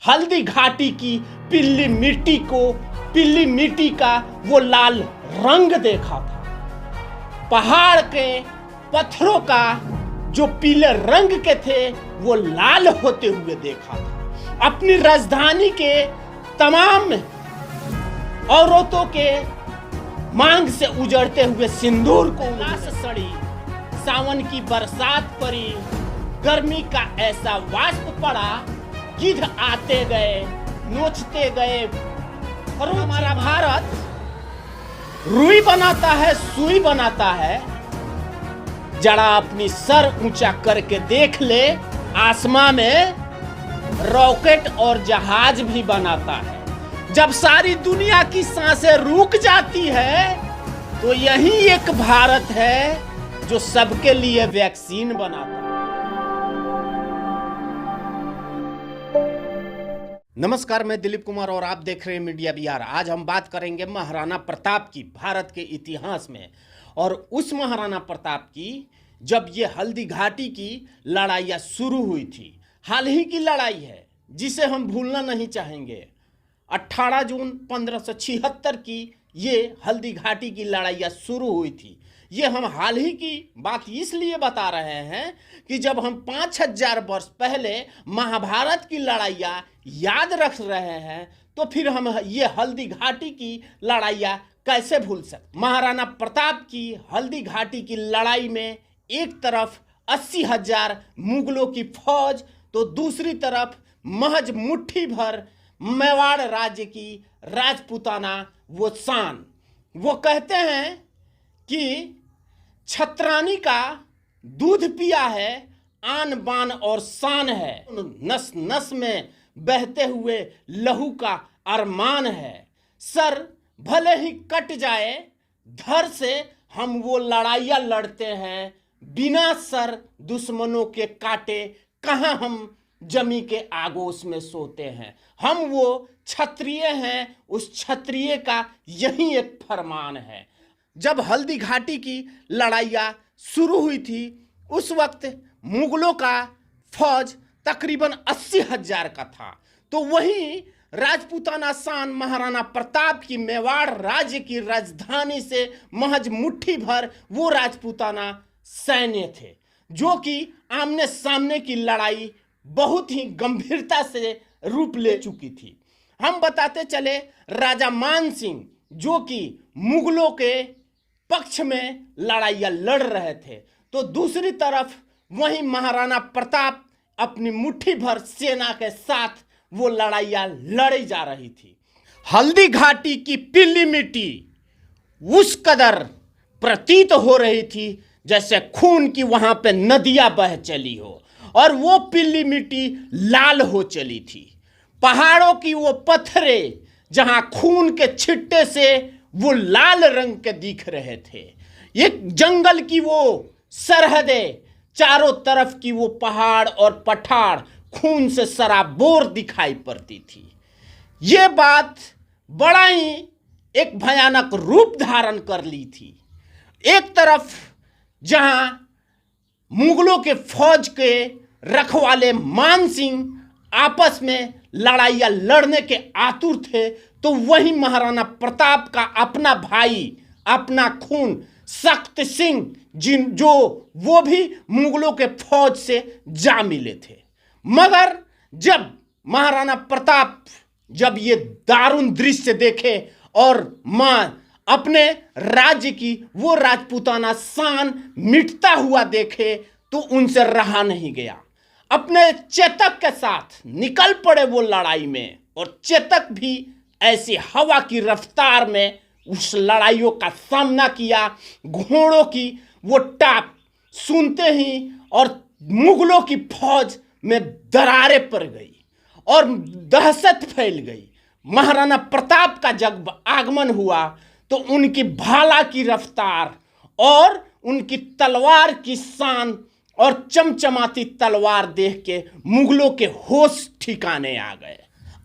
हल्दी घाटी की पीली मिट्टी का वो लाल रंग देखा था। पहाड़ के पत्थरों का जो पीले रंग के थे वो लाल होते हुए देखा था। अपनी राजधानी के तमाम औरतों के मांग से उजड़ते हुए सिंदूर को उदास सड़ी, सावन की बरसात पड़ी, गर्मी का ऐसा वाष्प पड़ा, गिद्ध आते गए, नोचते गए। और हमारा भारत रुई बनाता है, सुई बनाता है। जरा अपनी सर ऊंचा करके देख ले, आसमां में रॉकेट और जहाज भी बनाता है। जब सारी दुनिया की सांसें रुक जाती है तो यही एक भारत है जो सबके लिए वैक्सीन बनाता है। नमस्कार, मैं दिलीप कुमार और आप देख रहे हैं मीडिया बिहार। आज हम बात करेंगे महाराणा प्रताप की, भारत के इतिहास में, और उस महाराणा प्रताप की जब ये हल्दी घाटी की लड़ाइयाँ शुरू हुई थी। हाल ही की लड़ाई है जिसे हम भूलना नहीं चाहेंगे। 18 जून 1576 की ये हल्दी घाटी की लड़ाइयाँ शुरू हुई थी। ये हम हाल ही की बात इसलिए बता रहे हैं कि जब हम 5000 वर्ष पहले महाभारत की लड़ाइयाँ याद रख रहे हैं तो फिर हम ये हल्दी घाटी की लड़ाइयाँ कैसे भूल सकते। महाराणा प्रताप की हल्दी घाटी की लड़ाई में एक तरफ 80,000 मुगलों की फौज तो दूसरी तरफ महज मुट्ठी भर मेवाड़ राज्य की राजपूताना वो शान। वो कहते हैं कि छत्रानी का दूध पिया है, आन बान और शान है, नस नस में बहते हुए लहू का अरमान है। सर भले ही कट जाए धड़ से हम वो लड़ाइयाँ लड़ते हैं, बिना सर दुश्मनों के काटे कहाँ हम जमी के आगोश में सोते हैं। हम वो क्षत्रिय हैं, उस क्षत्रिय का यही एक फरमान है। जब हल्दी घाटी की लड़ाइयाँ शुरू हुई थी उस वक्त मुगलों का फौज तकरीबन 80,000 का था, तो वहीं राजपूताना शान महाराणा प्रताप की मेवाड़ राज्य की राजधानी से महज मुट्ठी भर वो राजपूताना सैन्य थे जो कि आमने सामने की लड़ाई बहुत ही गंभीरता से रूप ले चुकी थी। हम बताते चले, राजा मान सिंह जो कि मुगलों के पक्ष में लड़ाइयाँ लड़ रहे थे, तो दूसरी तरफ वहीं महाराणा प्रताप अपनी मुट्ठी भर सेना के साथ वो लड़ाइयाँ लड़ी जा रही थी। हल्दी घाटी की पीली मिट्टी उस कदर प्रतीत हो रही थी जैसे खून की वहां पे नदियां बह चली हो, और वो पीली मिट्टी लाल हो चली थी। पहाड़ों की वो पत्थरे जहां खून के छिट्टे से वो लाल रंग के दिख रहे थे। एक जंगल की वो सरहदें, चारों तरफ की वो पहाड़ और पठार खून से सराबोर दिखाई पड़ती थी। ये बात बड़ा ही एक भयानक रूप धारण कर ली थी। एक तरफ जहां मुगलों के फौज के रखवाले मान सिंह आपस में लड़ाइयाँ लड़ने के आतुर थे, तो वहीं महाराणा प्रताप का अपना भाई, अपना खून सख्त सिंह जो वो भी मुगलों के फौज से जा मिले थे। मगर जब महाराणा प्रताप जब ये दारुण दृश्य देखे और अपने राज्य की वो राजपूताना शान मिटता हुआ देखे तो उनसे रहा नहीं गया। अपने चेतक के साथ निकल पड़े वो लड़ाई में, और चेतक भी ऐसी हवा की रफ्तार में उस लड़ाइयों का सामना किया। घोड़ों की वो टाप सुनते ही और मुगलों की फौज में दरारें पड़ गई और दहशत फैल गई। महाराणा प्रताप का जब आगमन हुआ तो उनकी भाला की रफ्तार और उनकी तलवार की शान और चमचमाती तलवार देख के मुगलों के होश ठिकाने आ गए।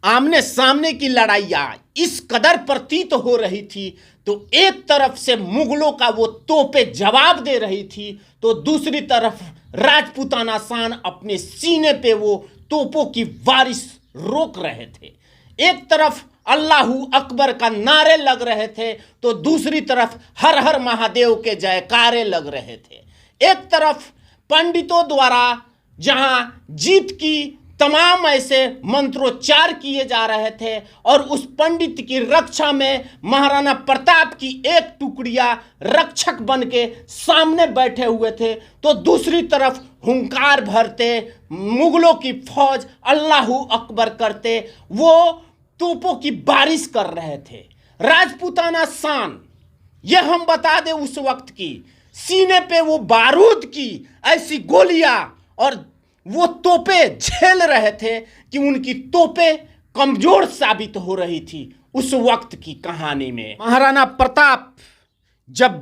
आमने सामने की लड़ाइयाँ इस कदर प्रतीत हो रही थी, तो एक तरफ से मुगलों का वो तोपें जवाब दे रही थी, तो दूसरी तरफ राजपूताना शान अपने सीने पे वो तोपों की बारिश रोक रहे थे। एक तरफ अल्लाहू अकबर का नारे लग रहे थे तो दूसरी तरफ हर हर महादेव के जयकारे लग रहे थे। एक तरफ पंडितों द्वारा जहां जीत की तमाम ऐसे मंत्रोच्चार किए जा रहे थे और उस पंडित की रक्षा में महाराणा प्रताप की एक टुकड़िया रक्षक बन के सामने बैठे हुए थे, तो दूसरी तरफ हुंकार भरते मुगलों की फौज अल्लाहू अकबर करते वो तोपों की बारिश कर रहे थे। राजपूताना शान, ये हम बता दें उस वक्त की, सीने पे वो बारूद की ऐसी गोलियां और वो तोपे झेल रहे थे कि उनकी तोपे कमजोर साबित हो रही थी। उस वक्त की कहानी में महाराणा प्रताप जब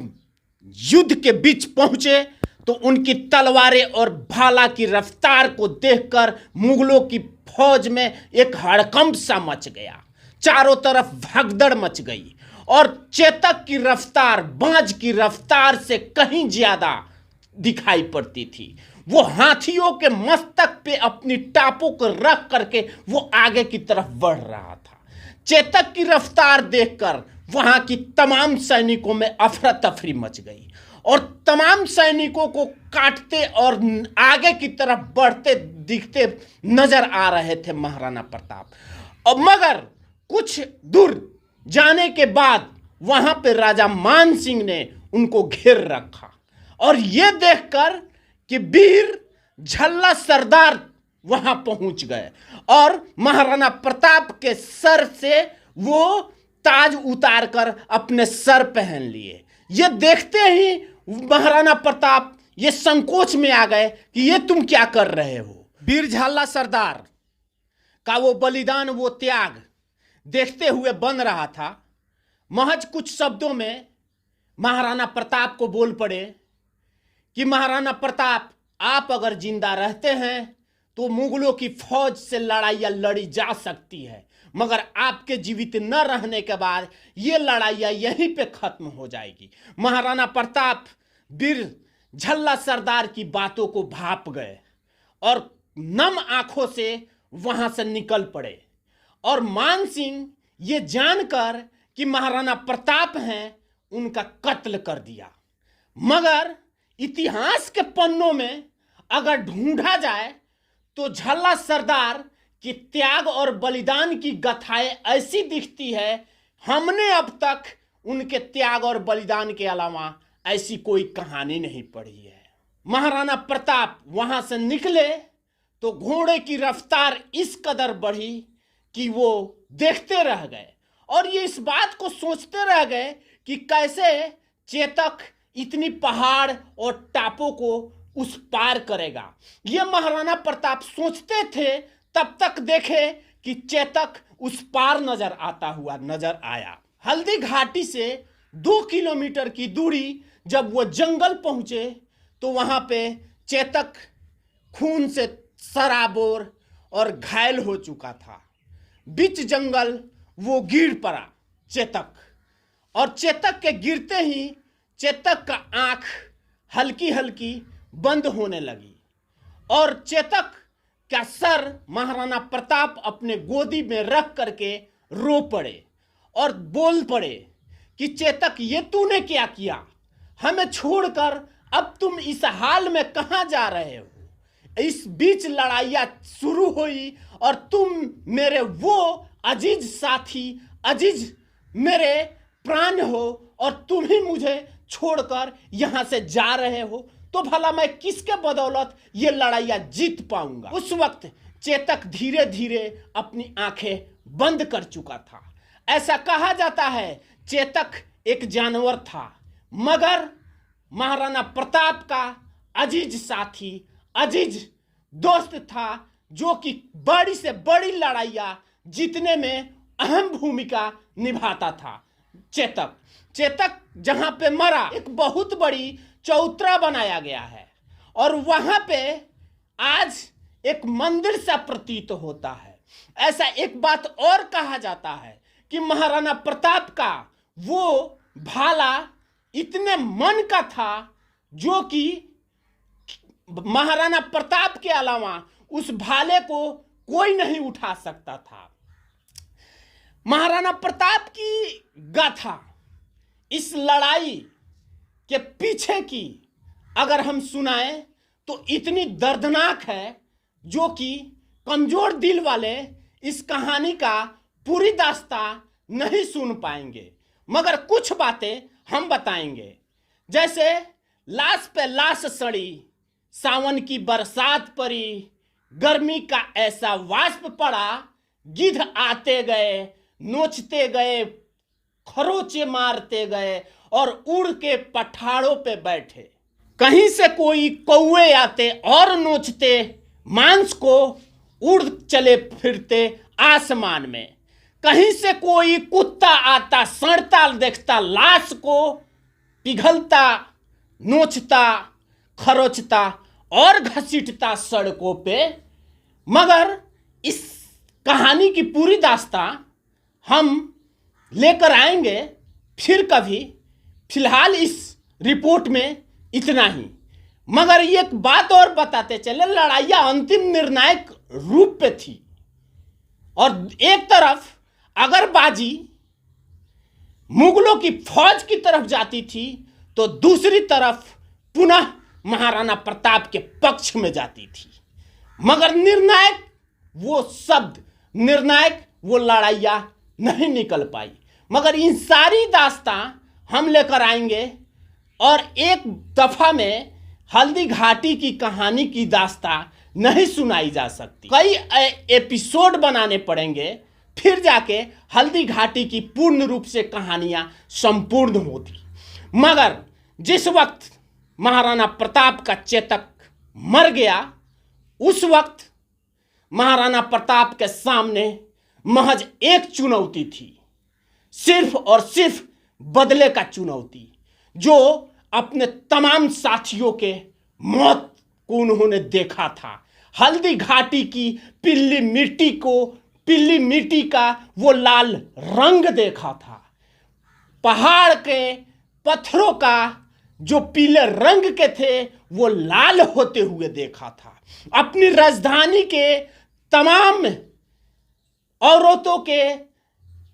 युद्ध के बीच पहुंचे तो उनकी तलवारें और भाला की रफ्तार को देखकर मुगलों की फौज में एक हड़कंप सा मच गया। चारों तरफ भगदड़ मच गई और चेतक की रफ्तार बाज की रफ्तार से कहीं ज्यादा दिखाई पड़ती थी। वो हाथियों के मस्तक पे अपनी टापों को रख करके वो आगे की तरफ बढ़ रहा था। चेतक की रफ्तार देखकर वहां की तमाम सैनिकों में अफरा तफरी मच गई और तमाम सैनिकों को काटते और आगे की तरफ बढ़ते दिखते नजर आ रहे थे महाराणा प्रताप। और मगर कुछ दूर जाने के बाद वहां पे राजा मान सिंह ने उनको घेर रखा और यह देखकर कि वीर झल्ला सरदार वहां पहुंच गए और महाराणा प्रताप के सर से वो ताज उतार कर अपने सर पहन लिए। ये देखते ही महाराणा प्रताप ये संकोच में आ गए कि ये तुम क्या कर रहे हो। वीर झाला सरदार का वो बलिदान, वो त्याग देखते हुए बन रहा था। महज कुछ शब्दों में महाराणा प्रताप को बोल पड़े कि महाराणा प्रताप, आप अगर जिंदा रहते हैं तो मुगलों की फौज से लड़ाइयाँ लड़ी जा सकती है, मगर आपके जीवित न रहने के बाद ये लड़ाइयाँ यहीं पे खत्म हो जाएगी। महाराणा प्रताप वीर झल्ला सरदार की बातों को भाप गए और नम आंखों से वहां से निकल पड़े और मान सिंह ये जानकर कि महाराणा प्रताप हैं उनका कत्ल कर दिया। मगर इतिहास के पन्नों में अगर ढूंढा जाए तो झल्ला सरदार की त्याग और बलिदान की गाथाएं ऐसी दिखती है, हमने अब तक उनके त्याग और बलिदान के अलावा ऐसी कोई कहानी नहीं पढ़ी है। महाराणा प्रताप वहां से निकले तो घोड़े की रफ्तार इस कदर बढ़ी कि वो देखते रह गए और ये इस बात को सोचते रह गए कि कैसे चेतक इतनी पहाड़ और टापों को उस पार करेगा। ये महाराणा प्रताप सोचते थे, तब तक देखे कि चेतक उस पार नजर आता हुआ नजर आया। हल्दी घाटी से 2 किलोमीटर की दूरी जब वो जंगल पहुंचे तो वहां पे चेतक खून से सराबोर और घायल हो चुका था। बीच जंगल वो गिर पड़ा चेतक, और चेतक के गिरते ही चेतक का आंख हल्की हल्की बंद होने लगी और चेतक का सर महाराणा प्रताप अपने गोदी में रख करके रो पड़े और बोल पड़े कि चेतक, ये तूने क्या किया? हमें छोड़कर अब तुम इस हाल में कहां जा रहे हो? इस बीच लड़ाइयां शुरू हुई और तुम मेरे वो अजीज साथी, अजीज मेरे प्राण हो और तुम ही मुझे छोड़कर यहां से जा रहे हो, तो भला मैं किसके बदौलत ये लड़ाइयां जीत पाऊंगा? उस वक्त चेतक धीरे धीरे अपनी आंखें बंद कर चुका था। ऐसा कहा जाता है चेतक एक जानवर था, मगर महाराणा प्रताप का अजीज साथी, अजीज दोस्त था, जो कि बड़ी से बड़ी लड़ाइयां जीतने में अहम भूमिका निभाता था। चेतक जहां पे मरा एक बहुत बड़ी चौतरा बनाया गया है और वहां पे आज एक मंदिर सा प्रतीत होता है। ऐसा एक बात और कहा जाता है कि महाराणा प्रताप का वो भाला इतने मन का था जो कि महाराणा प्रताप के अलावा उस भाले को कोई नहीं उठा सकता था। महाराणा प्रताप की गाथा, इस लड़ाई के पीछे की अगर हम सुनाएं तो इतनी दर्दनाक है जो कि कमजोर दिल वाले इस कहानी का पूरी दास्तां नहीं सुन पाएंगे, मगर कुछ बातें हम बताएंगे। जैसे लाश पे लाश सड़ी, सावन की बरसात पड़ी, गर्मी का ऐसा वाष्प पड़ा, गिद्ध आते गए, नोचते गए, खरोचे मारते गए और उड़ के पठारों पे बैठे। कहीं से कोई कौवे आते और नोचते मांस को, उड़ चले फिरते आसमान में। कहीं से कोई कुत्ता आता, सड़ता देखता लाश को, पिघलता, नोचता, खरोचता और घसीटता सड़कों पे। मगर इस कहानी की पूरी दास्तां हम लेकर आएंगे फिर कभी। फिलहाल इस रिपोर्ट में इतना ही। मगर एक बात और बताते चले, लड़ाइयाँ अंतिम निर्णायक रूप पे थी और एक तरफ अगर बाजी मुगलों की फौज की तरफ जाती थी तो दूसरी तरफ पुनः महाराणा प्रताप के पक्ष में जाती थी। मगर निर्णायक वो शब्द, निर्णायक वो लड़ाइयाँ नहीं निकल पाई। मगर इन सारी दास्तां हम लेकर आएंगे और एक दफा में हल्दी घाटी की कहानी की दास्तां नहीं सुनाई जा सकती। कई एपिसोड बनाने पड़ेंगे फिर जाके हल्दी घाटी की पूर्ण रूप से कहानियां संपूर्ण होती। मगर जिस वक्त महाराणा प्रताप का चेतक मर गया, उस वक्त महाराणा प्रताप के सामने महज एक चुनौती थी, सिर्फ और सिर्फ बदले का चुनौती, जो अपने तमाम साथियों के मौत को उन्होंने देखा था। हल्दी घाटी की पीली मिट्टी को, पीली मिट्टी का वो लाल रंग देखा था। पहाड़ के पत्थरों का जो पीले रंग के थे वो लाल होते हुए देखा था। अपनी राजधानी के तमाम औरतों के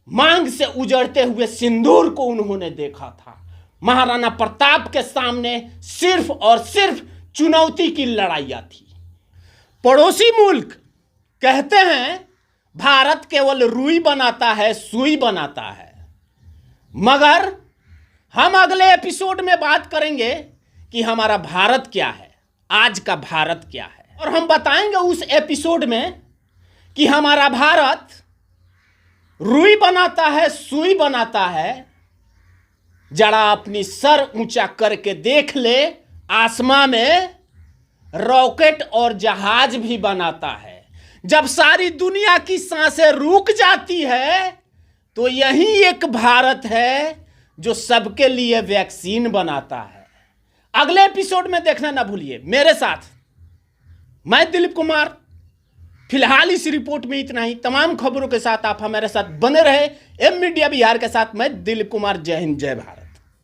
मांग से उजड़ते हुए सिंदूर को उन्होंने देखा था। महाराणा प्रताप के सामने सिर्फ और सिर्फ चुनौती की लड़ाइयाँ थी। पड़ोसी मुल्क कहते हैं भारत केवल रुई बनाता है, सुई बनाता है। मगर हम अगले एपिसोड में बात करेंगे कि हमारा भारत क्या है, आज का भारत क्या है, और हम बताएंगे उस एपिसोड में कि हमारा भारत रुई बनाता है, सुई बनाता है। जरा अपनी सर ऊंचा करके देख ले, आसमां में रॉकेट और जहाज भी बनाता है। जब सारी दुनिया की सांसें रुक जाती है तो यही एक भारत है जो सबके लिए वैक्सीन बनाता है। अगले एपिसोड में देखना ना भूलिए मेरे साथ। मैं दिलीप कुमार। फिलहाल इस रिपोर्ट में इतना ही। तमाम खबरों के साथ आप हमारे साथ बने रहे। एम मीडिया बिहार के साथ मैं दिलीप कुमार। जय हिंद, जय भारत।